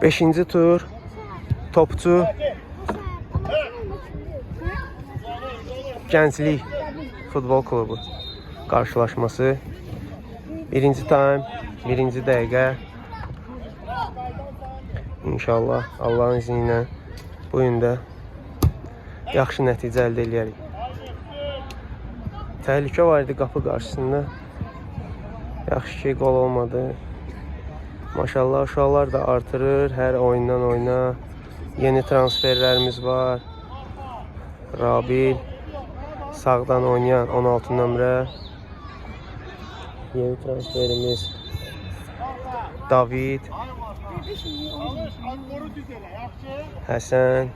5-ci tur topçu Gənclik Futbol Klubu qarşılaşması. 1-ci time, 1-ci dəqiqə. İnşallah Allahın izni ilə bu gün də yaxşı nəticə əldə edərik. Təhlükə var idi qapı qarşısında. Yaxşı ki, qol olmadı. Maşallah uşaqlar da artırır hər oyundan oyuna. Yeni transferlərimiz var. Rabil sağdan oynayan 16 nömrə. Yeni transferimiz David, Həsən,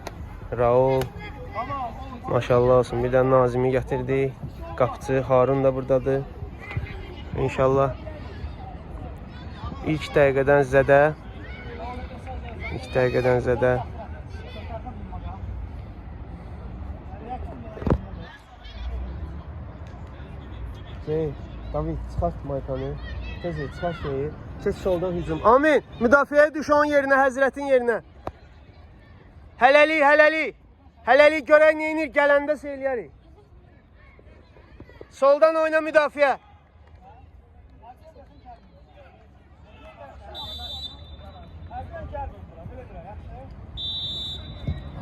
Raul. Maşallah olsun. Bir də Nazimi gətirdik. Qapıcı Harun da buradadır. İnşallah. İlk dəqiqədən zədə. İlk dəqiqədən zədə. David çıxart maykanı. Tez çıxart şeyi. Keç soldan hücum. Amin. Müdafiəyə düş onun yerinə, Həzrətin yerinə. Hələlik, hələlik. Hələlik görək neyinir, gələndə söyləyərik. Soldan oyna müdafiə.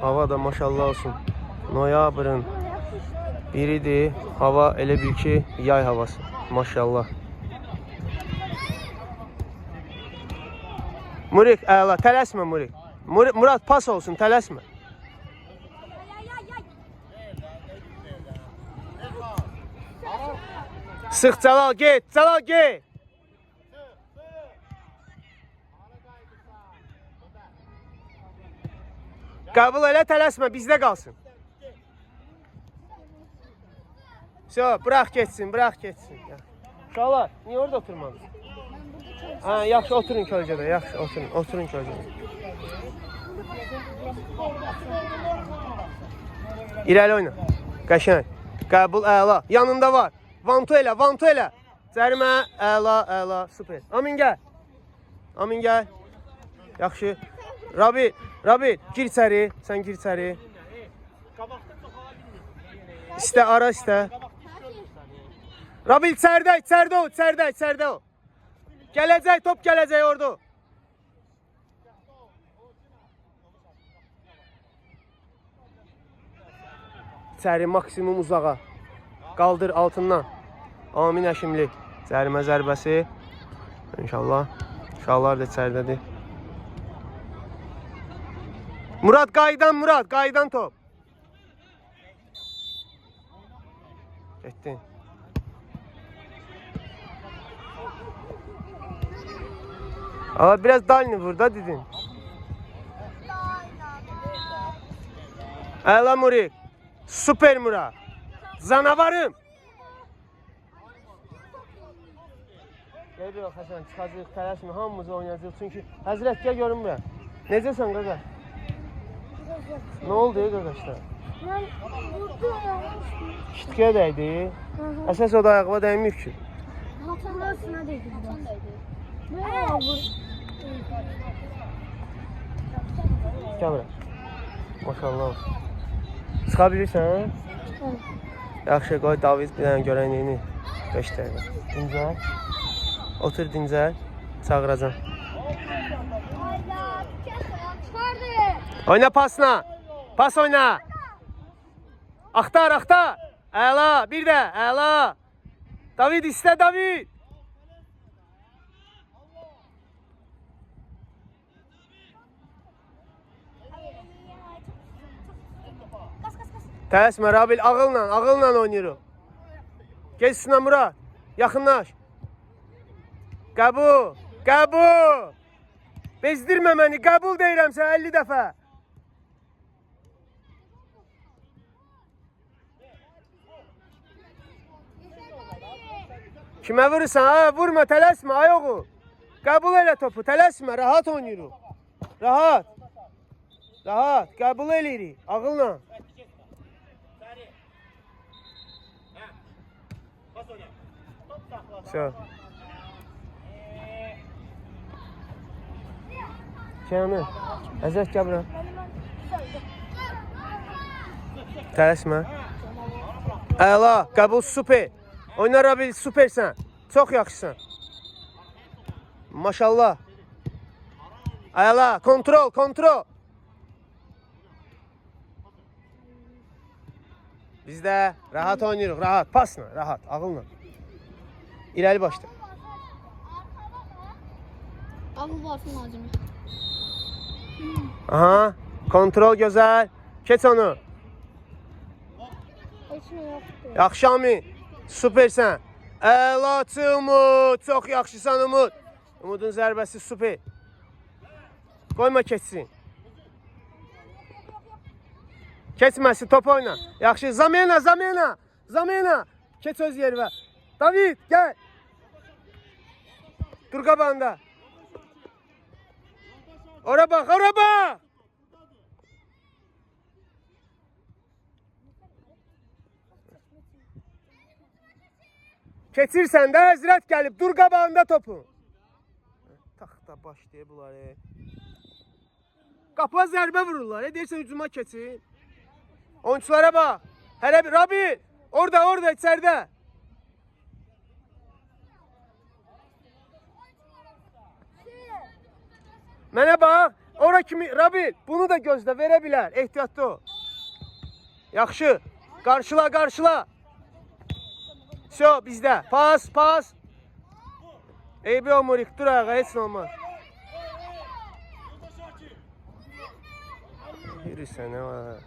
Hava da maşallah olsun. Noyabrın biridir. Hava elə bil ki, yay havası. Maşallah. Murik, əla. Tələsmə Murik. Murad pas olsun, tələsmə. Sıx Cəlal, get. Cəlal, get. Qəbul elə, tələsmə, bizdə qalsın. Bırax geçsin, bırax geçsin. Uşaqlar, niyə orada oturmadınız? Yaxşı, oturun kölgədə, yaxşı, oturun kölgədə. İrəli oyna. Qəşəng. Qəbul, əla. Yanında var. Vantu elə, vantu elə. Cərimə, əla, əla, super. Amin gəl. Amin gəl. Yaxşı. Rabil, gir içəri. Sən gir içəri. İstə, ara istə. Rabil içərdə o. Gələcək, top gələcək orada. İçəri, maksimum uzağa. Qaldır altından. Amin Əşimli. Cərimə zərbəsi. İnşallah. Uşaqlar da içərdədir. Murad, qaydan top. Getdin. Biraz dalini vur da dedin. Əla Murik. Süper Murad. Zanavarım. Gel bir Həsən, çıxacaq, tələsmə, hamımız oynayacaq. Çünki Həzrət, gəl görün buraya. Necəsən qaqa? Nə oldu qaqaşlar? Mən vurdum. Şitkiyə dəydi. Əsas o da ayaqla dəyməyib ki. Burasına dəydi. Gəl bura. Maşallah olsun. Çıxa bilirsən? Yaxşı, qoy David bir dənə görək neyini. 5 dəqiqə. Dincəl. Otur dincəl. Çağıracam. Oyna pasla. Pas oyna. Axtar. Əla, bir də, əla. David istə, David. Tələsmə, Rabil, ağılla oynayırıq. Geç üstünə Murad, yaxınlaş. Qəbul. Bezdirmə məni, qəbul deyirəm sən 50 dəfə. Kimə vurursan, vurma, tələsmə, ayoğu. Qəbul elə topu, tələsmə, rahat oynayırıq. Rahat, qəbul eləyirik, ağılla. Şəmi. Əzət gəl bura. Tələsmə. Əla, qəbul super. Oynara bil, supersən. Çox yaxşısan. Maşallah. Əla, kontrol, kontrol. Biz də rahat oynayırıq, rahat. Pasla, rahat, ağılla. İrəli başla. Abi varsın acımı. Aha, kontrol gözəl. Keç onu. Eşmi yoktu. Yaxşı Amin. Supersən. Əlaçı Umud. Çox yaxşısan Umud. Umudun zərbəsi super. Qoyma keçsin. Keçməsin, top oyna. Yaxşı, Zamena, Zamena. Zamena. Keç öz yervə. David, gəl. Dur qabağında. Ora bax, ora bax. Keçirsən də həzrət gəlib, dur qabağında topu. Taxta başlayır bunları. Qapa zərbə vururlar, deyirsən hücuma keçin. Oyunculara bax. Hələ bir, Rabi, orada, içəridə. Mənə bax, ora kimi, Rabi, bunu da gözlə, verə bilər, ehtiyatlı ol. Yaxşı, qarşıla, qarşıla. Şo, bizdə, pas, pas. Eybi o Murik, dur ayağa, heç nə olmaz. Yürüsən, nə var?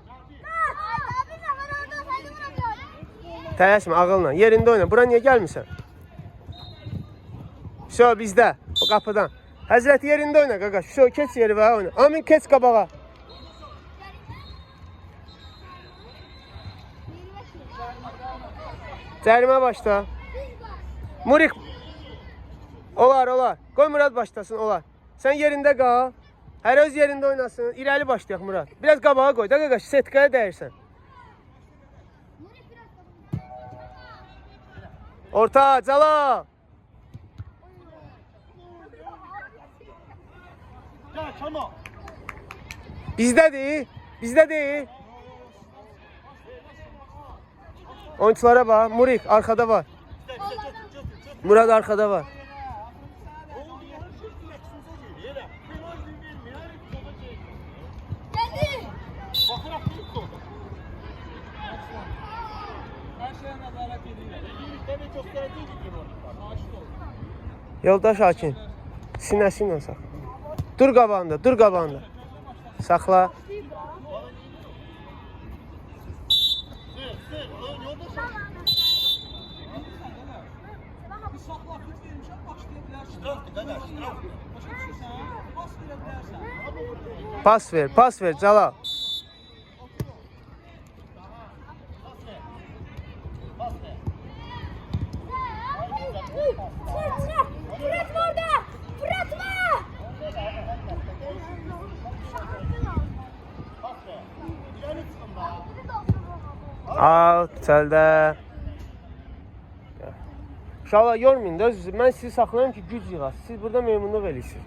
Tələsmə, ağılla, yerində oyna. Bura niyə gəlmirsən? Şo, bizdə, bu qapıdan. Həzrət yerində oyna, qaqaş. Şo, keç yeri və oyna. Amin, keç qabağa. Cərimə başla. Murik. Olar. Qoy Murad başlasın, olar. Sən yerində qal. Hər öz yerində oynasın. İrəli başlayaq Murad. Biraz qabağa qoy. Da qaqaş, setkaya dəyirsən. Orta, Cala. Bizdədir. Oyunculara bax. Murik arkada var. Murad arkada var. Yoldaş Hakim. Sinəsindən saxla. Dur qabağında. Saxla. Pas ver Cala. Çəldə. Uşaqlar, yormayın da özünüzü. Mən sizi saxlayayım ki, güc yığasınız. Siz burada memnunluq eləyirsiniz.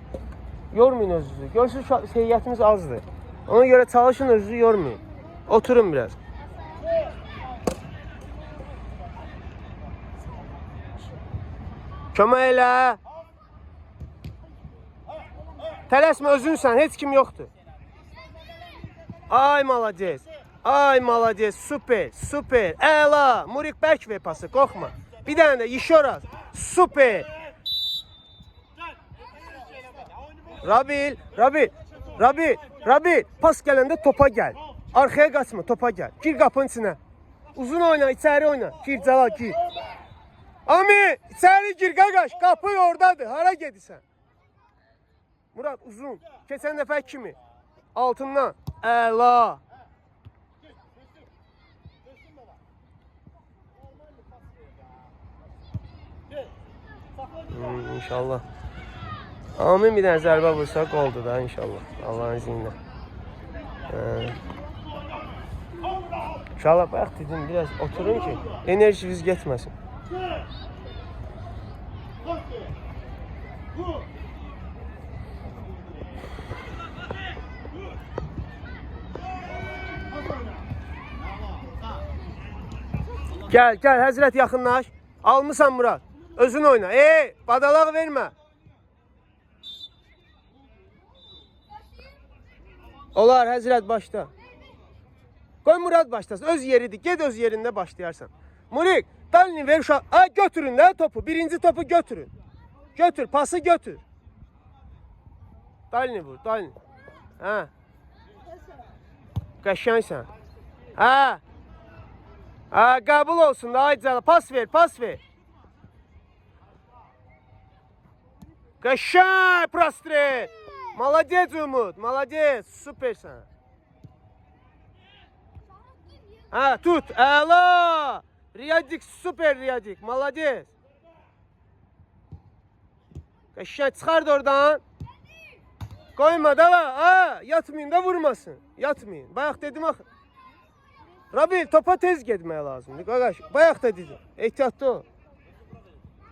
Yormayın özünüzü. Görürsünüz, seyyətimiz azdır. Ona görə çalışın, özünüzü yormayın. Oturun biraz. Kömək elə. Tələsmə, özünsən, heç kim yoxdur. Ay malades, super, əla. Murik bərk ver pası, qorxma. Bir dənə də, Yişoraz, super. Rabil, pas gələndə topa gəl. Arxaya qaçma, topa gəl. Gir qapının içinə. Uzun oyna, içəri oyna. Gir, Cəlal, gir. Ami, içəri gir, qaqaş, qapı oradadır. Hara gedirsən? Murad, uzun. Keçən dəfə kimi. Altından. Əla. İnşallah. Amin bir dənə zərbə vursa qoldur da inşallah. Allah'ın izniyle. İnşallah bayaq dedim biraz oturun ki enerjiniz getməsin. Gəl, gəl, Həzrət yaxınlaş. Almısan Murad. Özün oyna. Badalaq vermə. Olar, Həzrət başla. Qoy Murad başlasın. Öz yeridir. Ged öz yerində başlayarsan. Murik, dalini ver uşaq. Götürün də topu. Birinci topu götürün. Götür, pası götür. Dalini vur, dalini. Hə. Qəşəngsən. Hə. Qəbul olsun da, ay cələ. Pas ver, pas ver. Qəşəng, prostret. Malades Umut, malades. Süpersən. Tut, əla. Riyadik, süper Riyadik. Malades. Qəşəng, çıxart oradan. Koyma da var. Yatmayın da vurmasın. Yatmayın. Bayaq dedim axı. Rabil topa tez getməyə lazımdır. Qaqaş, bayaq da dedim. Ehtiyatlı ol.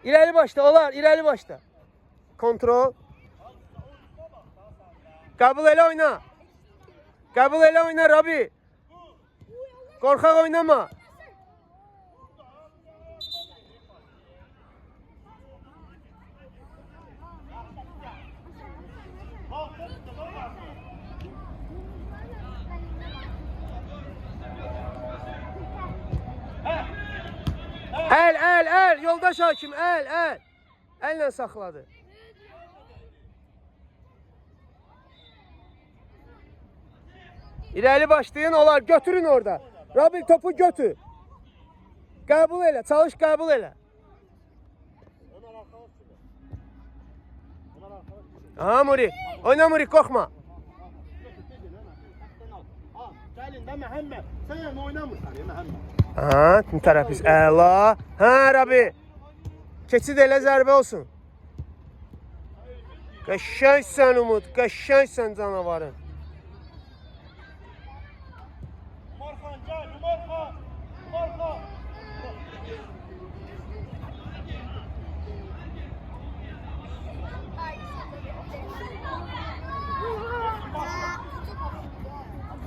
İləri başla, olar, irəli başla. Kontrol. Qəbul elə oyna. Qəbul elə oyna Rabil. Qorxaq oynama. Əl, yoldaş hakim, əl. Əllə saxladı. İrəli başlayın, olar, götürün orada. Rabil topu götür. Qəbul elə, çalış qəbul elə. Aha Murik, oyna Murik, qorxma. Gəlin də Məhəmməd, sən oynamırsan Məhəmməd. Terapiz, əla. Rabi. Keçid elə zərbə olsun. Qəşəngsən Umut, qəşəngsən canavarın. Umarxan, gəl, Umarxan. Umarxan.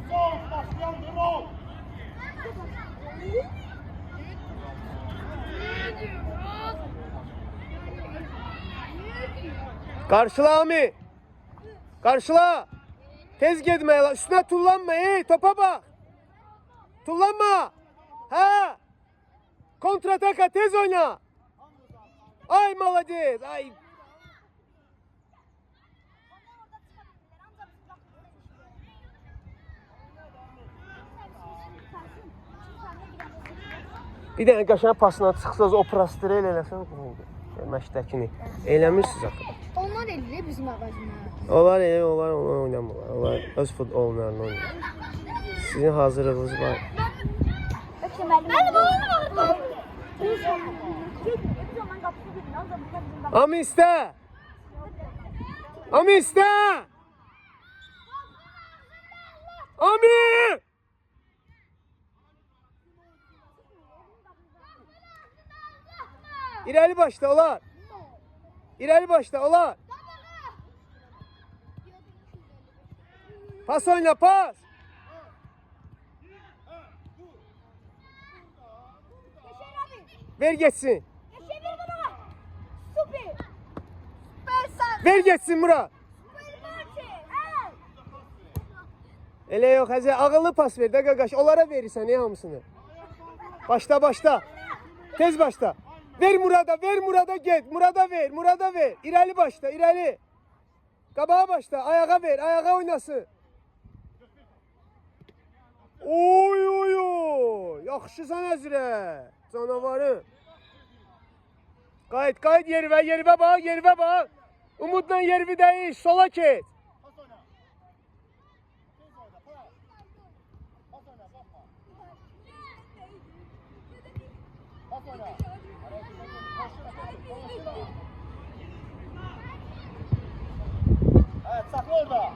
Sol, başlayan drol. Qarşıla Ami. Qarşıla. Tez getməyə, üstünə tullanma, topa bax. Tullanma. Kontrataka tez oyna. Ay malades, ay. Bir dənə qəşəng pasına çıxsaz, o prostire eləsən, məşdəkini. Eləmirsiniz axı. Onlar eləyir bizim ağacına. Onlar oynamırlar. Onlar öz futbollarını oynayır. Sizin hazırlığınız var. Ami istə! Ami istə! Ami! İrəli başla, olar. İrəli başla, olar. Pas oyna, pas. Ver geçsin. Ver geçsin Murat. Elə yox, Həzə, ağıllı pas ver də qaqaş. Onlara verirsən hamısını. Başla. Tez başla. Ver Murad'a get. Murad'a ver. İrəli başla, irəli. Qabağa başla, ayağa ver, ayağa oynasın. Oy. Yaxşısan Əzrə. Canavarı. Qayıt yerivə bax. Umudla yerivi dəyiş, sola keç. Evet, sakla orada.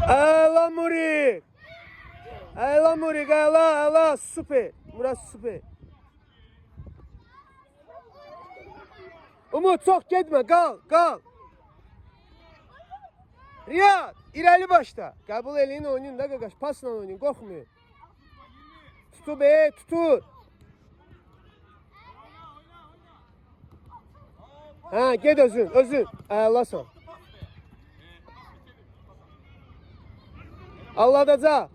Əla Murik, əla, süper. Murat süper. Umut, çox getmə, qal. Riyad, irəli başda. Qəbul eləyin, oynayın da qaqaş. Pasla oynayın, qorxmayın. Tutu be, tutur. Hə, ged özün, özün. Əlasan. Allah'daca.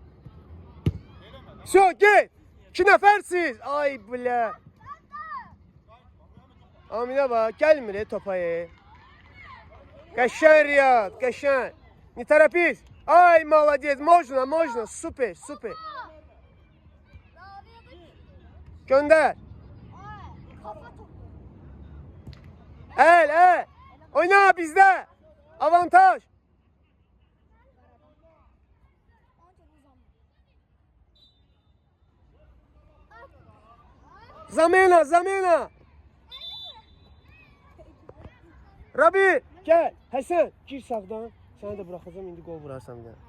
Şo, ged. 2 nəfərsiz. Ay bilə. Aminə bax, gəlmir topa. Qəşən Riyad, qəşən. Не торопись. Ай, молодец. Можно, можно. Super, super. Gönder. El. Oyna bizde. Avantaj. Zamena. Rabi, gel. Həsən, gir sağdan. Səni də buraxacağım, indi gol vurarsan bir dənə.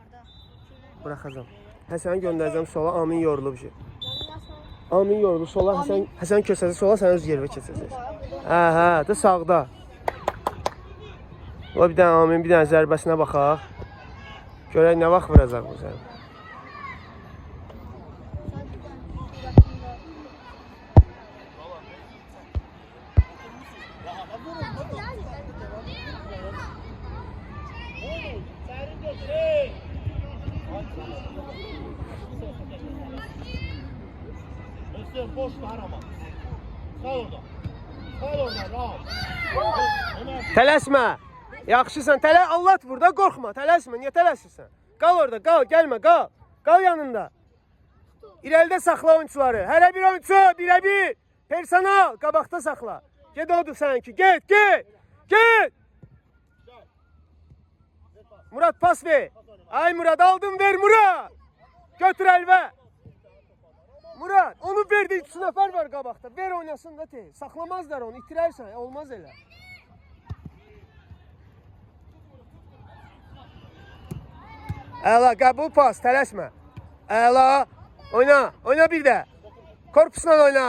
Buraxacağım. Həsəni göndərəcəm sola, Amin yorulub ki. Amin yorulub sola, Həsən köçəcək sola, sən öz yerə keçəcək. Hə, də sağda. O bir dənə Amin, bir dənə zərbəsinə baxaq. Görək nə vaxt vuracaq bu zərbə. Boş ver ama. Kal orada, rahat. Tələsmə. Yaxşısan, Allah burada, qorxma, tələsmə. Niyə tələsirsən? Qal orada, qal, gəlmə, qal. Qal yanında. İrəlidə saxla oyuncuları. Hərə bir oyuncu, birə-bir. Personal, qabaqda saxla. Ged odur sənki, ged. Murad pas ver. Ay Murad, aldın ver Murad. Götür əlvə. Murad, onu verdi, 3 nəfər var qabaqda. Ver oynasın da tez. Saxlamazlar onu, itirərsən, olmaz elə. Əla, qəbul pas, tələsmə. Əla, oyna bir də. Korpusla oyna.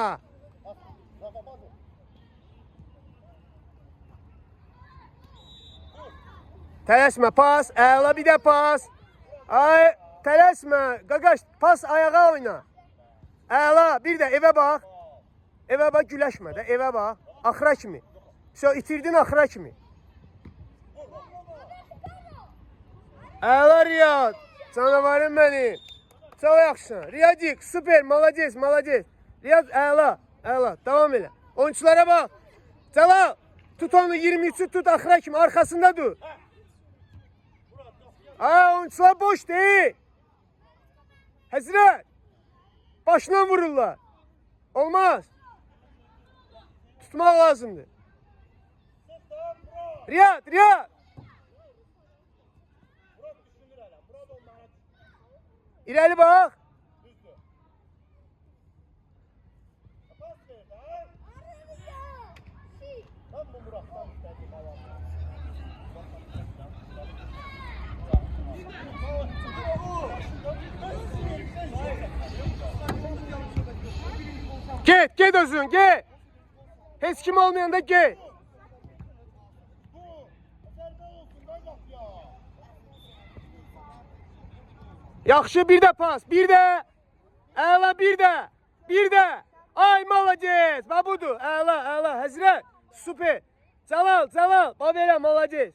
Tələsmə, pas, əla bir də pas. Ay, tələsmə, qaqaş, pas ayağa oyna. Əla, bir də evə bax. Evə bax, güləşmə də, evə bax. Axıra kimi. İtirdin axıra kimi. Əla Riyad, canavarım mənim. Çox yaxşısan. Riyadik, super, malades. Riyad, əla, davam elə. Oyunculara bax. Cəlal, tut onu, 23'ü tut axıra kimi, arxasında dur. Oyuncular boş deyil. Həzrət. Başına vururlar. Olmaz. Tutmaq lazımdır. Riyad. İrəli bax. Ged özün, ged. Heç kim olmayanda ged. Yaxşı, bir də pas, bir də. Əla, bir də. Ay, malades. Bax budur, əla, həzrət. Super. Cəlal, bax verə, malades.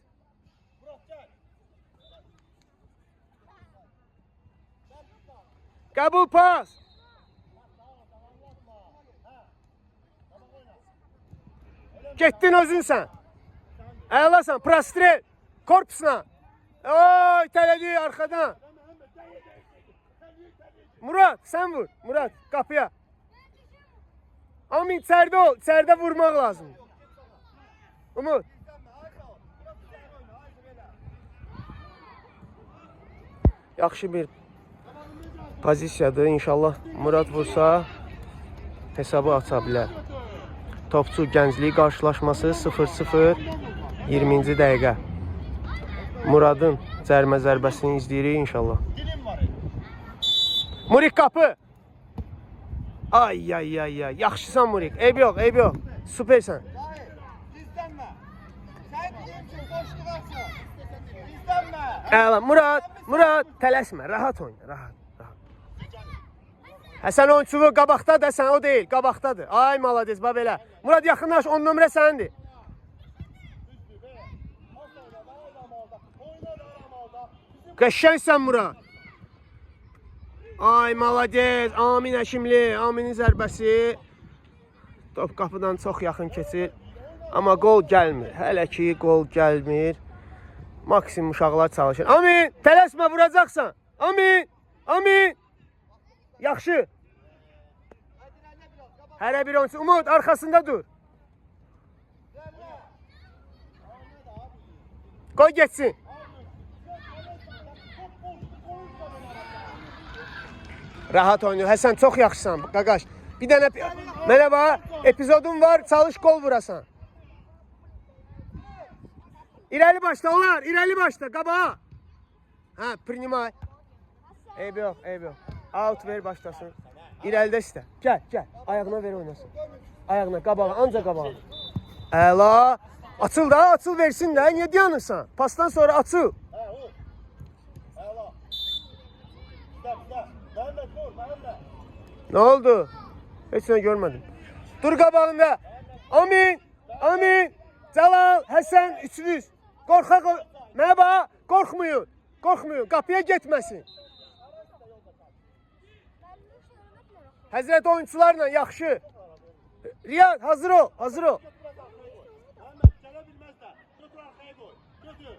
Qəbul pas. Getdin özünsən. Əlasan, prostrel. Korpusla. Oy, tələdi arxadan. Murad, sən vur. Murad, qapıya. Amin, içərdə ol. İçərdə vurmaq lazım. Umut. Yaxşı bir pozisiyadır. İnşallah Murad vursa hesabı aça bilər. Topçu Gənclik qarşılaşması 0-0 20-ci dəqiqə. Muradın cərmə zərbəsini izləyirik inşallah. Murik qapı. Ay. Yaxşısan Murik. Eyb yox. Süpersən. Dizlənmə. Sən deyim ki, boşluq açma. Dizlənmə. Əla, Murad, tələsmə, rahat oyna, rahat. Həsən oyunçulu qabaqdadır, sən o deyil, qabaqdadır. Ay, malades, bax belə. Murad, yaxınlaş, 10 nömrə səndir. Qəşəngsən Murad. Ay, malades, Amin Həkimli, Aminin zərbəsi. Top qapıdan çox yaxın keçir. Amma qol gəlmir, hələ ki qol gəlmir. Maksimum uşaqlar çalışır. Amin, tələsmə, vuracaqsan. Amin. Yaxşı. Hərə bir oyuncu. Umut, arxasında dur. Qoy geçsin. Rahat oynuyor. Həsən, çox yaxşısan, qaqaş. Bir dənə, mənə epizodun var, çalış qol vurasan. İrəli başla, onlar, irəli başla, qabağa. Hə, priнимай. Eyb yox. Out ver, başlasın. İrəlidə istə. Gəl. Ayağına ver oynasın. Ayağına, qabağa, ancaq qabağa. Əla. Açıl versin də. Niyə dayanırsan? Pasdan sonra açıl. Nə oldu? Heç nə görmədim. Dur qabağında. Amin. Cəlal, Həsən, üçünüz. Qorxaq, mənə bax, qorxmayın. Qapıya getməsin. Həzrət oyuncularla yaxşı. Riyad, hazır ol. Əhməd, gələ bilməzlər. Götür arxaya qoy. Götür.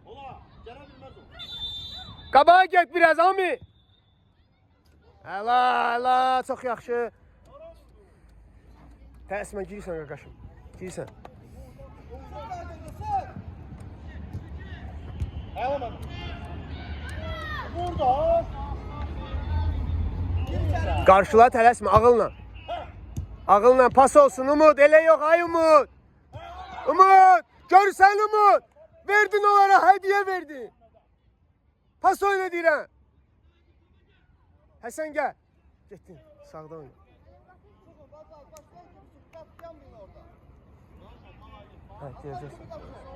Ola, gələ bilməz o. Qabağa get biraz, Ami. Əla, çox yaxşı. Tələsmə, girirsən qaqaşım. Girirsən. Əla, burada. Qarşıla, tələsmə, ağılla pas olsun. Umut, elə yox, ay Umut. Görsən Umut. Verdin onlara, hədiyyə verdin. Pas oyna deyirəm. Həsən, gəl. Getdin, sağda oyna.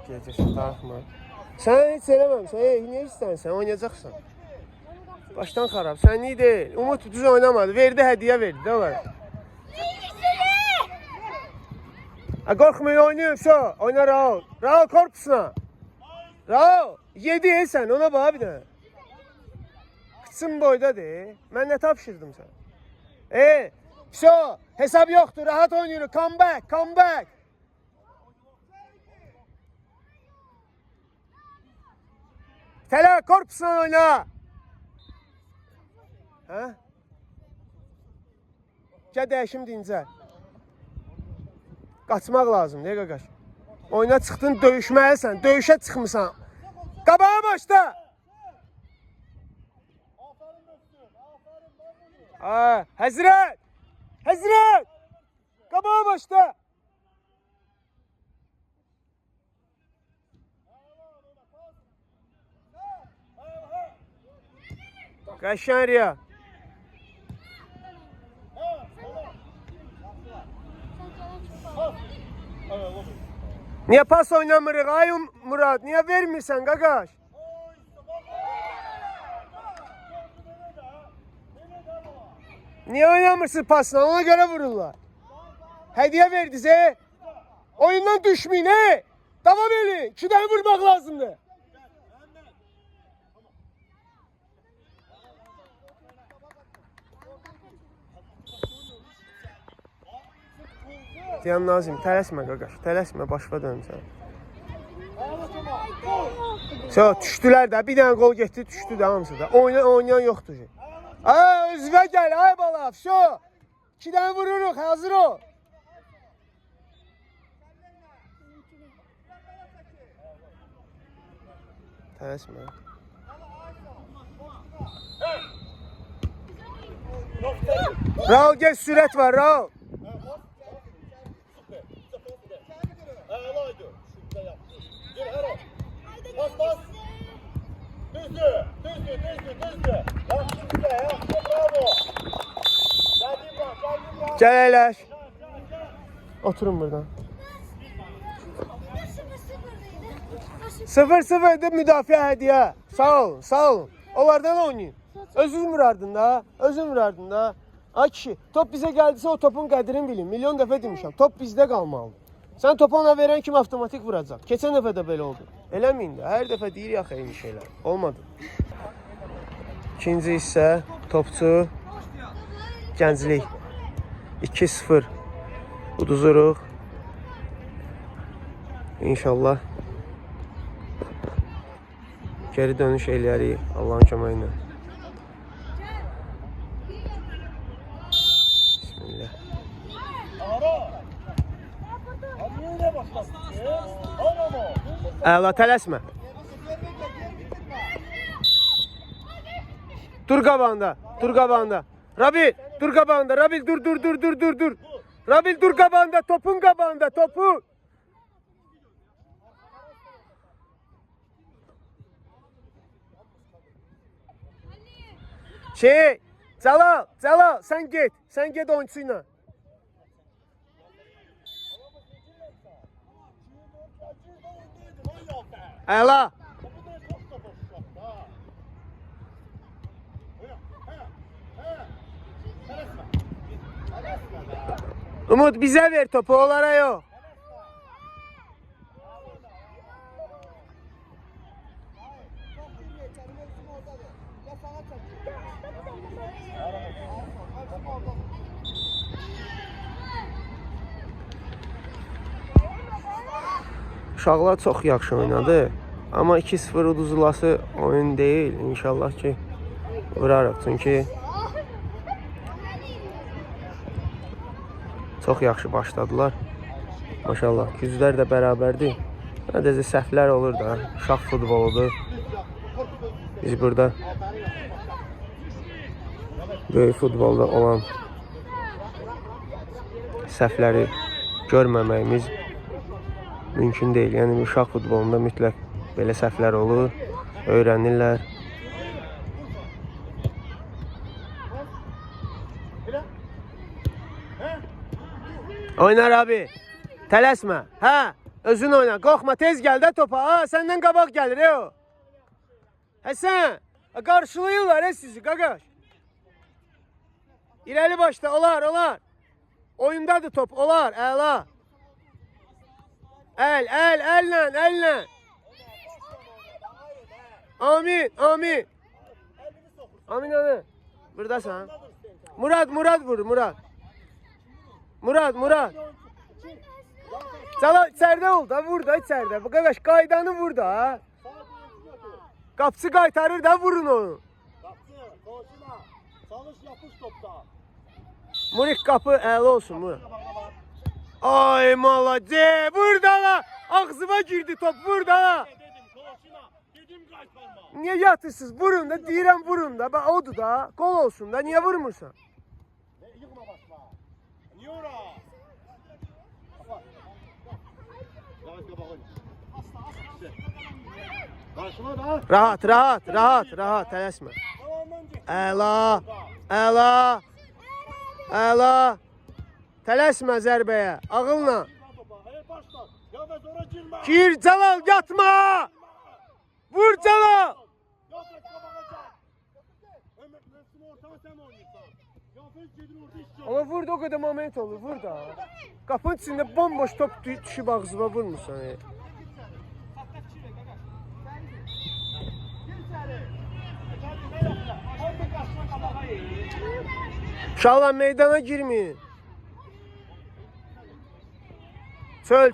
Gələcəksən, darıxma. Sən heç eləməmsən, niyə istənsən, oynayacaqsan. Başdan xarab, sən niyə deyil? Umut düz oynamadı, verdi, hədiyyə verdi, də olar. Qorxmuyor, oynayın, oyna Raul. Raul, korpusuna. Raul, yedi sən, ona bax bir dənə. Kıçın boydadır, mən nə tapşırdım sən? Hesab yoxdur, rahat oynayın, come back. Tələ, korpusuna oyna. Hə? Gəl dəyişim dincəl. Qaçmaq lazım, deyə qaqaş. Oyuna çıxdın, döyüşməlisən, döyüşə çıxmısan. Qabağa başla. Həzrət! Qabağa başla. Qəşən Riya. Niyə pas oynamırıq ay Murad? Niyə vermirsən qaqaş? Niyə oynamırsın pasla? Ona görə vururlar. Hədiyyə verdiniz, oyundan düşməyin, Davam edin. 2 dənə vurmaq lazımdır. Deyəm Nazim, tələsmə qaqaş, tələsmə, başqa dönsən. Düşdülər də, bir dənə qol getdi, düşdü də hamısı da. Oynayan yoxdur. Özvə gəl, ay bala, 2 dənə vururuq, hazır ol. Tələsmə. Raul, gel, sürət var, Raul. Bas. Düzdür. Bravo. Gəl əyləş. Oturun buradan. 0-0'dır müdafiə hədiyyə. Sağ olun, sağ olun. Onlardan oynayın. Özün vurardın da, özün vurardın da. Ay kişi, top bizə gəldisə o topun qədrini bilin. Milyon dəfə demişəm, top bizdə qalmalıdır. Sən topu ona verən kimi avtomatik vuracaq. Keçən dəfə də belə oldu. Eləməyin də, hər dəfə deyir ya xeyli şeylər. Olmadı. İkinci hissə, topçu, Gənclik. 2-0 uduzuruq. İnşallah geri dönüş eləyərik Allahın köməyi ilə. Bismillah. Əla, tələsmə. Dur qabağında, dur qabağında. Rabil, dur qabağında. Rabil, dur. Rabil, dur qabağında, topun qabağında, topu. Cəlal, sən get oyunçu ilə. Əla. Umut, bizə ver topu, onlara yox. Uşaqlar çox yaxşı oynadı. Amma 2-0 uduzulası oyun deyil. İnşallah ki vurarıq. Çünki çox yaxşı başladılar. Maşallah. Güclər də bərabərdir. Sadəcə səhvlər olur da. Uşaq futboludur. Biz burada böyük futbolda olan səhvləri görməməyimiz mümkün deyil. Yəni uşaq futbolunda mütləq belə səhvlər olur, öyrənirlər. Oynar abi. Tələsmə. Hə, özün oyna. Qorxma, tez gəl də topa. Ha, səndən qabaq gəlir o. Həsən, qarşılayırlar sizi, qaqaş. İrəli başda, olar. Oyundadır top, olar, əla. Əllə. Amin. Amin abi. Buradasan. Murad vur, Murad. Cala içərdə ol da, vur da içərdə. Qaqaş, qaydanı vur da. Qapçı qaytarır da, vurun onu. Murik qapı əli olsun, Murat. Ay malace, vur da la. Ağzıma girdi top, vur da la. Niye yatırsınız? Vurun da, deyirəm vurun da. Bak odur da, gol olsun da. Niye vurmursan? Rahat, tələsmə. Əla. Tələsmə zərbəyə, ağılla. Gir, Cəlal, yatma! Vur, Cəlal! Ama vur da o kadar moment olur, vur da. Qapının içində bomboş top düşüb ağzıma vurmursan. Uşaqlar meydana girmeyin. Çöl.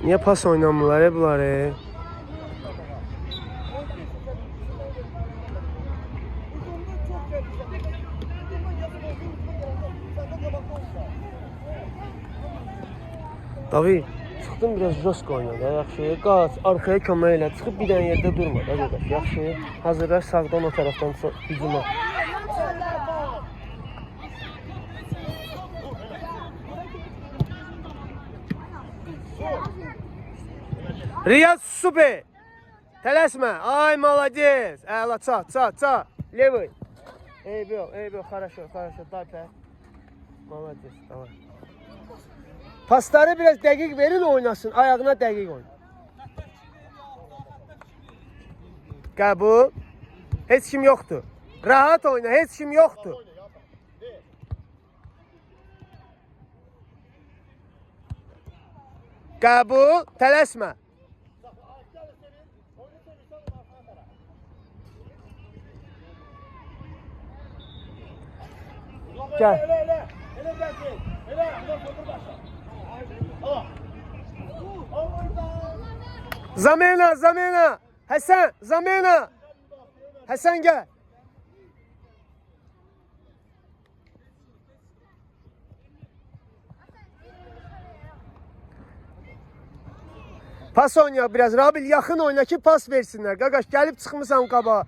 Niye pas oynamırlar bunlar? David, çıxdım biraz josko oynadı, yaxşı. Qaç, arkaya kömək elə, çıxıb bir dənə yerdə durma da qardaş, yaxşı. Hazırlaş sağdan o tərəfdən hücuma. Riyad super. Tələsmə. Ay молодец. Əla ça, ça, ça. Levый. Eyb yox, хорошо, хорошо. Дай pə. Молодец, tamam. Pasları biraz dəqiq verin oynasın. Ayağına dəqiq oyn. Qəbul. Heç kim yoxdur. Rahat oyna, heç kim yoxdur. Qəbul, tələsmə. Gəl. Elə gəlsin. Elə otur başla. Allah. Zamena, Zamena. Həsən, Zamena. Həsən gəl. Pas oyna biraz. Rabil yaxın oyna ki pas versinlər. Qaqaş gəlib çıxmısan qaba.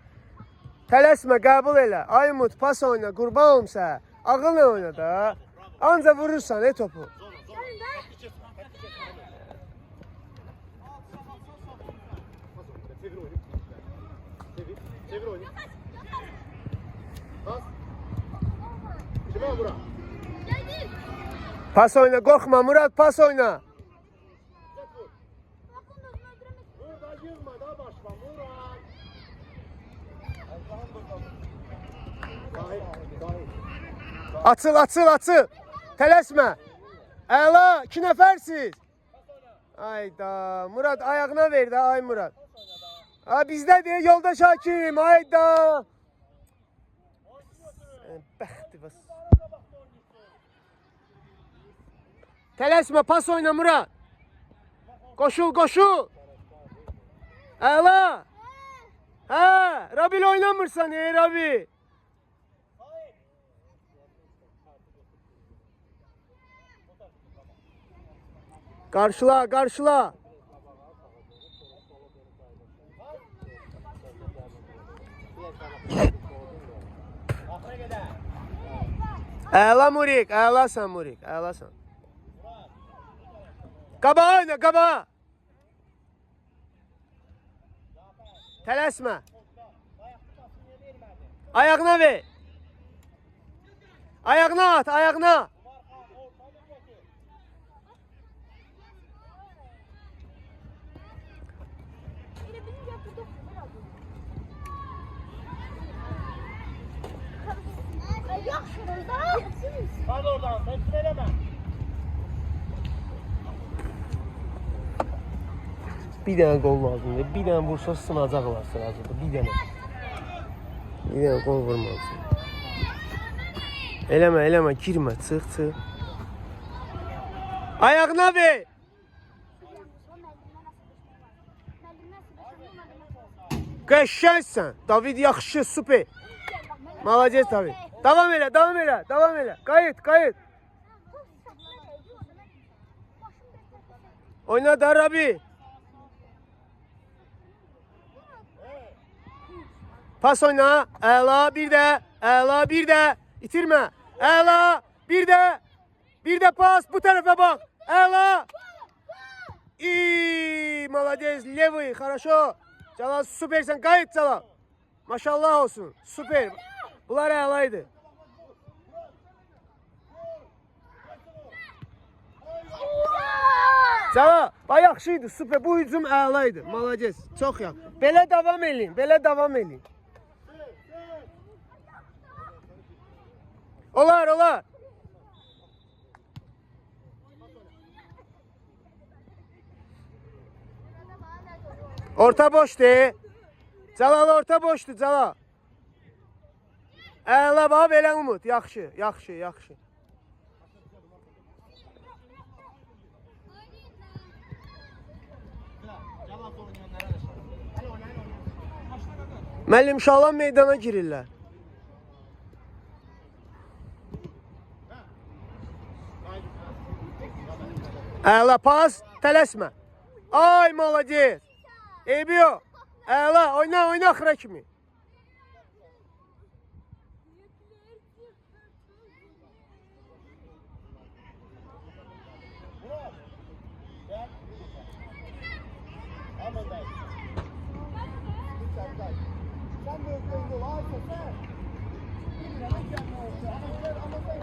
Tələsmə, qəbul elə. Aymut pas oyna, qurban olum sənə. Ağılla oyna da. Anca vurursan topu. Çevir oyunu. Pas. Kime Murat? Pas oyna, qorxma Murad, pas oyna. Burada yığma da başla Murat. Açıl, açıl, açıl. Tələsmə. Əla, 2 nəfərsiz. Ayda, Murad ayağına ver də, ay Murad. Ha bizdədir, yoldaş hakim, ayda. Bəxti bəs. Tələsmə, pas oyna Murad. Qoşul, qoşul. Əla. Hə, Rabil oynamırsan, Rabil. Qarşıla, qarşıla. Əla Murik, əlasan Murik, əlasan. Qaba oyna, qaba. Tələsmə. Ayağına ver. Ayağına at, ayağına. Hadi oradan, teslim eleme. Bir dənə qol lazımdır. Bir dənə vursa sınacaqlar sırasında. Bir dənə. Bir dənə qol vurmalısın. Eləmə, eləmə, girmə, çıx, çıx. Ayağına ver. Qəşəngsən. David yaxşı, super. Malacez David. Davam elə, davam elə, davam elə. Qayıt, qayıt. Oyna da Rabi. Pas oyna. Əla, bir də. Əla, bir də. İtirmə. Əla, bir də. Bir də pas. Bu tərəfə bax. Əla. İyi, malades. Levый, хорошо. Calal, süpersən. Qayıt Calal. Maşallah olsun. Süper. Bunlar əlaydı. Calal, yaxşıydı. Süper. Bu hücum əlaydı. Malades. Çox yaxşı. Belə davam edin. Belə davam edin. Olar, olar. Orta boşdur. Calal orta boşdur, Calal. Əla bax, belə Umut. Yaxşı, yaxşı, yaxşı. Müəllim Şalan meydana girirlər. Əla pas, tələsmə. Ay, malades. Eybi yox. Əla, oyna, oyna axıra kimi. Sen de özdeyin ol. Ayşe sen. Bir yana kendine orta. Ama sen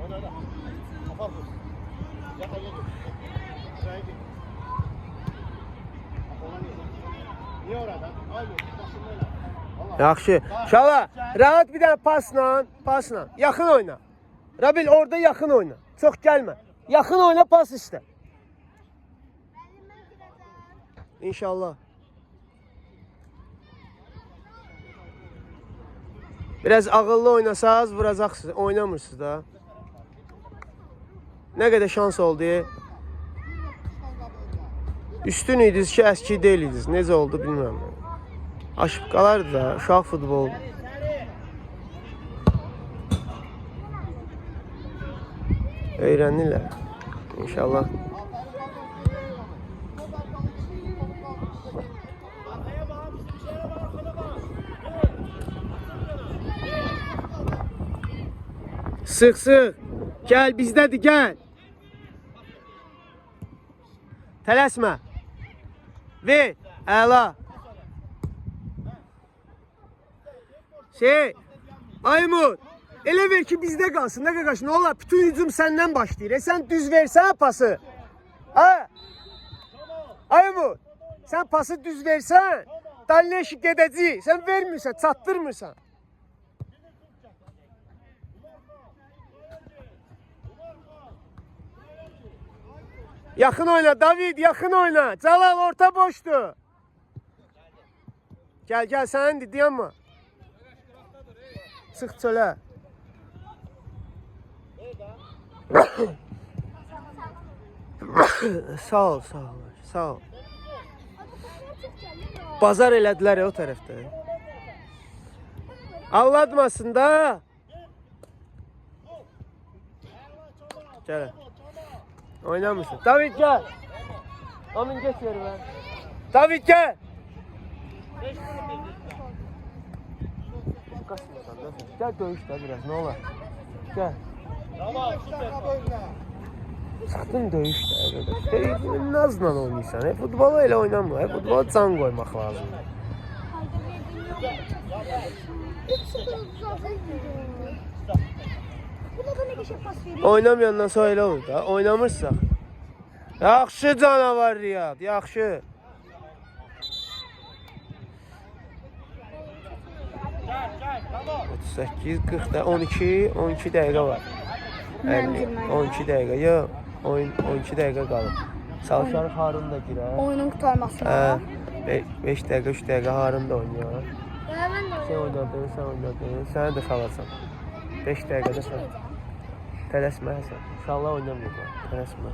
Oyna da. Kafa vur. Yakaya git. Şuraya git. Niye orada? Aynı. Başındayla. Vallahi. Yaxşı. Şala, rahat bir dənə pasla. Yaxın oyna. Rabil orada yaxın oyna. Çox gəlmə. Yaxın oyna, pas istə. İnşallah. Biraz ağıllı oynasaz vuracaqsınız. Oynamırsınız da. Nə qədər şans oldu. Üstün idiniz ki, əski deyildiniz. Necə oldu bilmirəm. Aşıb qalardı da, uşaq futbol. Öyrənirlər. İnşallah. Sıx sıx. Gəl bizdədir, gəl. Tələsmə. Ver. Əla. Aymut. Elə ver ki bizdə qalsın. Nə qaqaş, nə olar? Bütün hücum səndən başlayır. Sən düz versən pası. Ha? Aymut. Sən pası düz versən, dalinə işi gedəcək. Sən vermirsən, çatdırmırsan. Yaxın oyna David, yaxın oyna. Calal orta boşdur. Gəl, sənəndir, dayanma. Çıx çölə. Sağ ol. Bazar elədilər o tərəfdə. Allatmasın da. Gəl. Oynamırsın. David gəl. Amin geç yeri ver. David gəl. Gel dövüş de biraz, ne olar? Gel. Tamam, süper. Çıxdın dövüş de. Nazla oynayırsan. Futbolu elə oynanmır. Futbolu can koymaq lazım. Oynamayandan sonra elə olur da. Oynamırsa. Yaxşı canavar Riyad, yaxşı. 38, 40 da 12 dəqiqə var. 12 dəqiqə. Yox, 12 dəqiqə qalıb. Çalışarıq Harun da girər. Oyunun qurtarmasına. 5 dəqiqə, 3 dəqiqə Harun da oynayır. Ben Sen oynadın. Səni də salacam. 5 dəqiqədə sən. Tələsmə Həsən. İnşallah oynamayacaq. Tələsmə.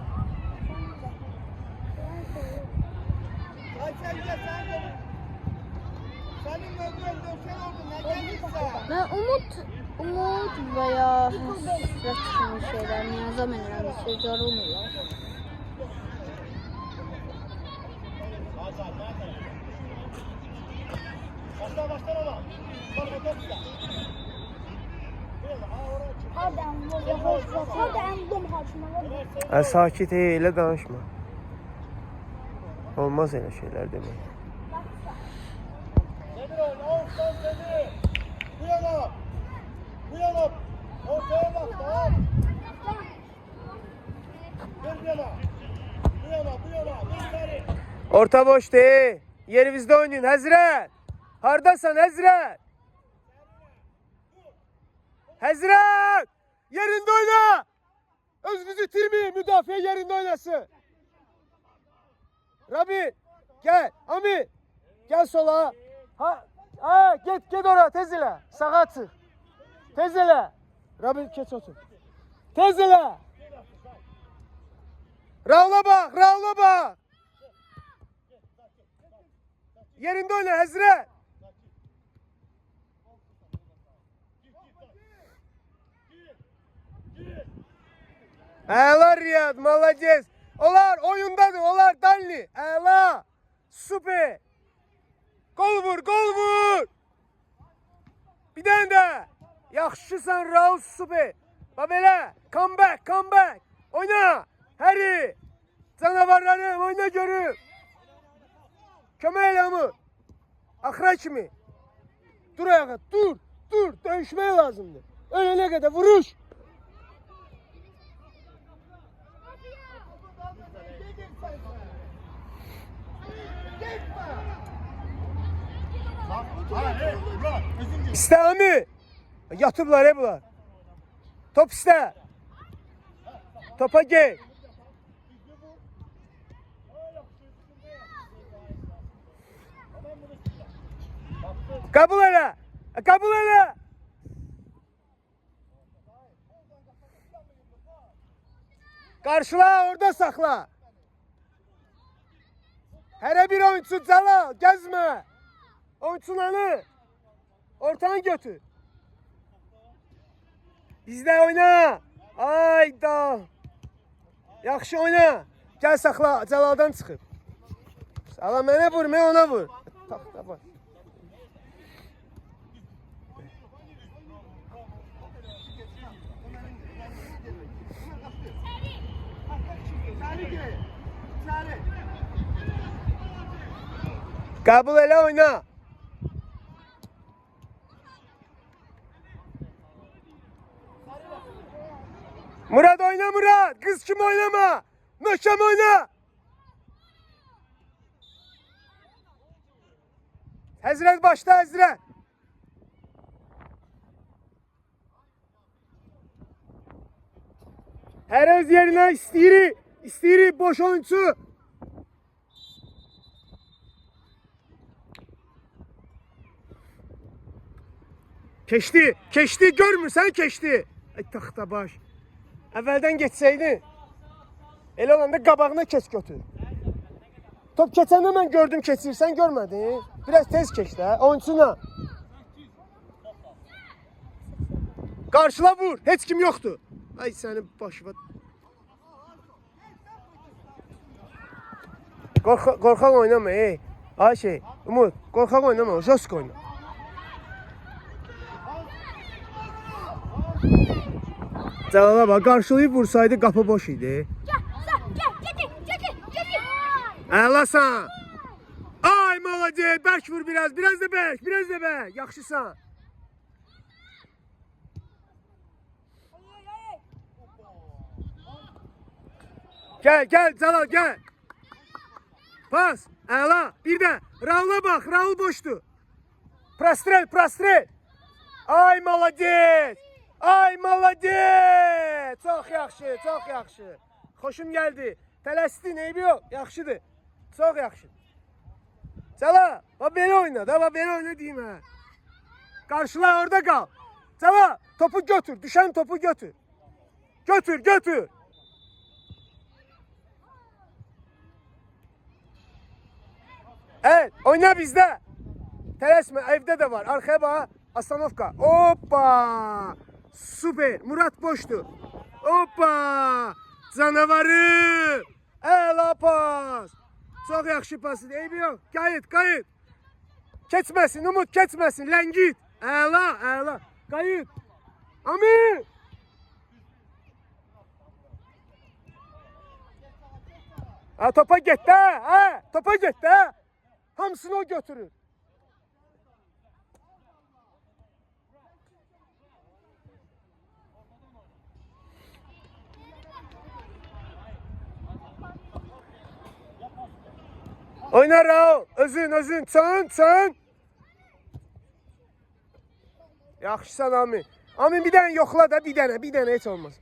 Ben umut veya hasret kimi şeylerini yazamıyorum. Sözler olmuyor. Sakit elə danışma. Olmaz elə şeylər demək. Bu yana. Ortaya bak. Tamam. Bir yana. Bu yana. Bir Orta boş değil. Yerimizdə oynayın Həzrət. Hardasan Həzrət? Həzrət! Yerində oyna! Özünüzü itirmeyin, müdafiə yerində oynasın. Rabi, gel. Ami, gel sola. Get ora, tez elə. Sağa çıx. Tez elə. Rabi, keç otur. Tez elə. Raula bak. Yerində oyna Həzrət. Əla Riyad, malades. Onlar oyundadır, onlar dalli. Əla, süper. Gol vur. Bir dənə də. Yaxşısan Raus, süper. Bax belə, come back. Oyna. Harry. Canavarlarım oyna görüm. Kömək elə Umut. Axıra kimi. Dur ayağa, dur. Dur, döyüşmək lazımdır. Ölene kadar vuruş. İste Ami. Yatıblar he bunlar. Top iste. Topa gel. Kabul ele. Kabul ele. Karşıla orada sakla. Her bir oyuncu Celal gezme. Oyuncularını ortadan götür. Bizde oyna. Ayda. Yaxşı oyna. Gel sakla Celal'dan çıkıp. Salam mənə vur, mən ona vur. Taxta bak. Kabul ele oyna. Murat oyna Murat. Kız kim oynama. Möhkem oyna. Hazret başla Hazret. Her öz yerine istiri boş oyuncu. Keçdi, görmürsən keçdi. Ay taxta baş. Əvvəldən geçsəydi, elə olanda qabağına keç götür. Top keçəndə mən gördüm keçirsən, görmədin. Biraz tez keç də, oyuncuna. Qarşıla vur, heç kim yoxdur. Ay sənin başıma. Qorxaq oynama, ey. Ay şey, Umut, qorxaq oynama, josk oyna. Cəlala bax, qarşılayıb vursaydı qapı boş idi. Əlasan. Ay malacaq, bərk vur biraz da bərk, yaxşısan. Gel, Cəlal, gel. Pas, əla, bir də, Raul'a bax, Raul boşdu. Prostrel. Ay malacaq. Ay malades! Çox yaxşı. Xoşum gəldi. Tələsdin, eybi yox. Yaxşıdır. Çox yaxşı. Cəla, bax belə oyna da, bax belə oyna deyim hə. Qarşıla, orada qal. Cəla, topu götür, düşən topu götür. Götür. Evet, oyna bizdə. Tələsmə, evdə də var. Arxaya bax, Astanovka. Hoppa! Süper. Murat boştu. Hoppa! Canavarı! Əla pas! Çok yaxşı pas idi. Eybi yox. Qayıt. Keçməsin, Umut keçməsin. Ləngit. Əla. Qayıt. Ami! Topa get də. Topa get də. Hamısını o götürür. Oyna Raul. Özün. Çön. Yaxşısan Amin. Amin bir dənə yoxla da, bir dənə heç olmaz.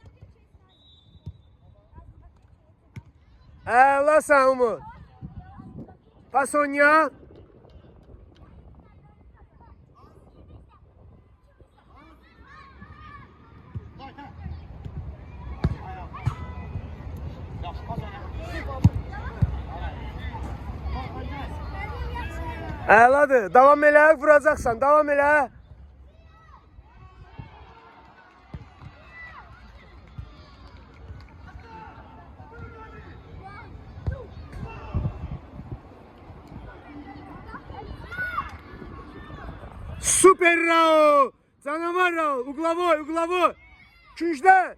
Əlasan Umut. Pas oyna. Əladır. Davam elə, vuracaqsan. Davam elə. Süper Raul. Canavar Raul. Uglavoy. Küncdən.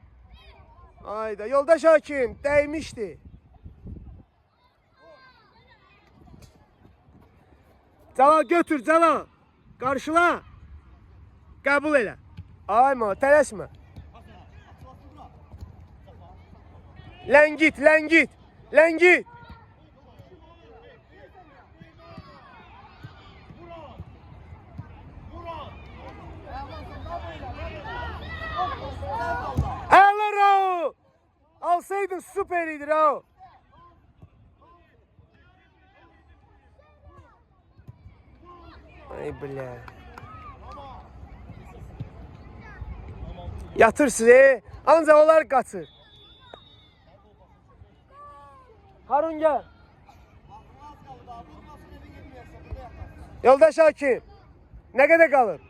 Ayda. Yoldaş hakim. Dəymişdi. Cala götür cala. Qarşıla. Qəbul elə. Ayma, tələsmə. Ləngit, ləngit. Ləngit. Əla Raul. Alsaydın süper idi Raul. Ay bilə. Yatır sizi, ancaq onlar qaçır. Harun gəl. Yoldaş Hakim, nə qədər qalır?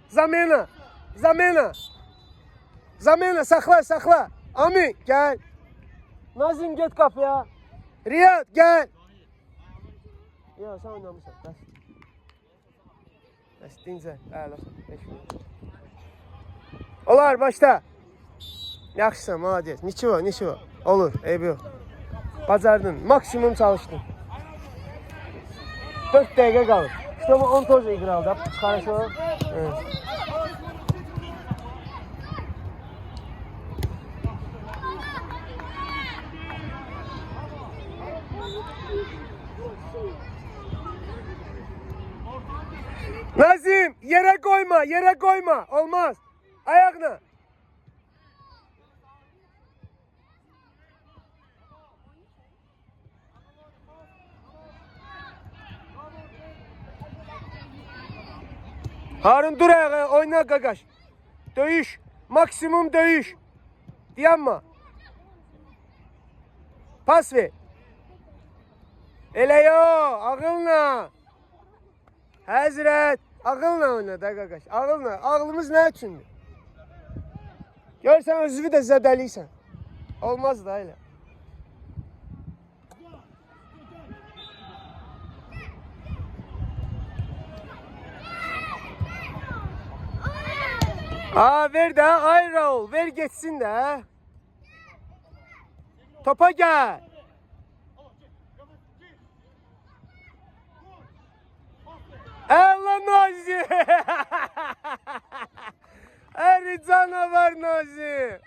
Zamena, zamena. Zamena, saxla, saxla. Amin, gəl. Nazim, get qapıya. Riyad, gəl. Ya, sən oynamısan, bəs. Bəs, dincəl. Əla, 5 minut. Olar, başla. Yaxşısan, malades. Niçivo, niçivo. Olur, eybi yox. Bacardın, maksimum çalışdın. 4 dəqiqə qalır. İşte bu 10 toz iqral da. Хорошо. Evet. Nazim, yere koyma, yere koyma. Olmaz. Ayağına. Harun dur ayağa, oyna gagaş. Döyüş, maksimum döyüş. Dayanma. Pas ver. Elə yo, ağılla. Həzrət, ağılla oyna da gagaş. Ağılla, ağlımız nə üçündür? Görsən özünü də zədəliysən. Olmaz da elə. Aa, ver de ay Raul, ver geçsin de. Topa gel. Allah Nazi. Her canavar Nazi.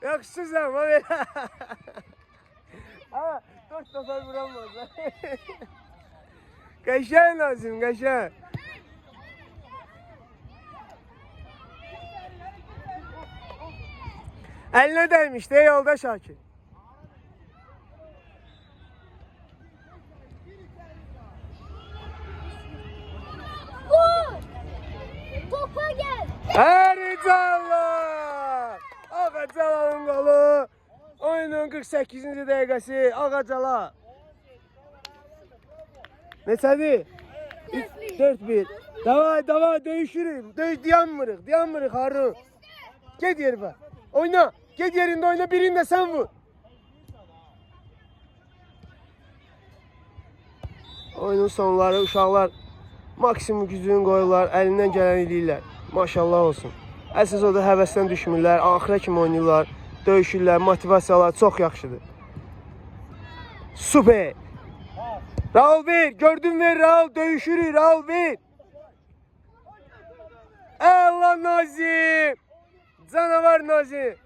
Yaxşısın ama ver. Ama 4 defa vuramaz. Kaşar Nazim, kaşar. Eline değmiş de yoldaş Hakim. Topa gel. Əricalar! Ağacalanın qolu. Oyunun 48-ci dəqiqəsi Ağacala. Neçədir? 4-1. Davay, davay, döyüşürük. Dayanmırıq, dayanmırıq Harun. Get yerine. Oyna. Get yerinde oyna, birini de sen vur. Oyunun sonları uşaqlar maksimum gücünü qoyurlar, əlindən gələn eləyirlər. Maşallah olsun. Əsas o da həvəsdən düşmürlər, axıra kimi oynayırlar, döyüşürlər, motivasiyalar çox yaxşıdır. Süper. Raul ver, gördün ver Raul, döyüşürük Raul ver. Allah Nazim. Canavar Nazim.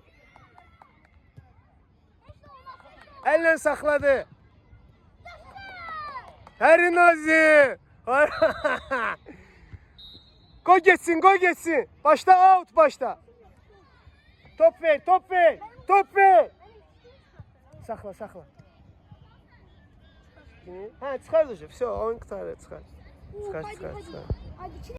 Elle sakladı. Her Nazim. Gol geçsin, gol geçsin. Başta out, başta. Top ver, top ver, top ver. Sakla, sakla. Ha, çıkar hocam. Все, oyun kurtarır, çıkar. Çıkar, çıkar, çıkar.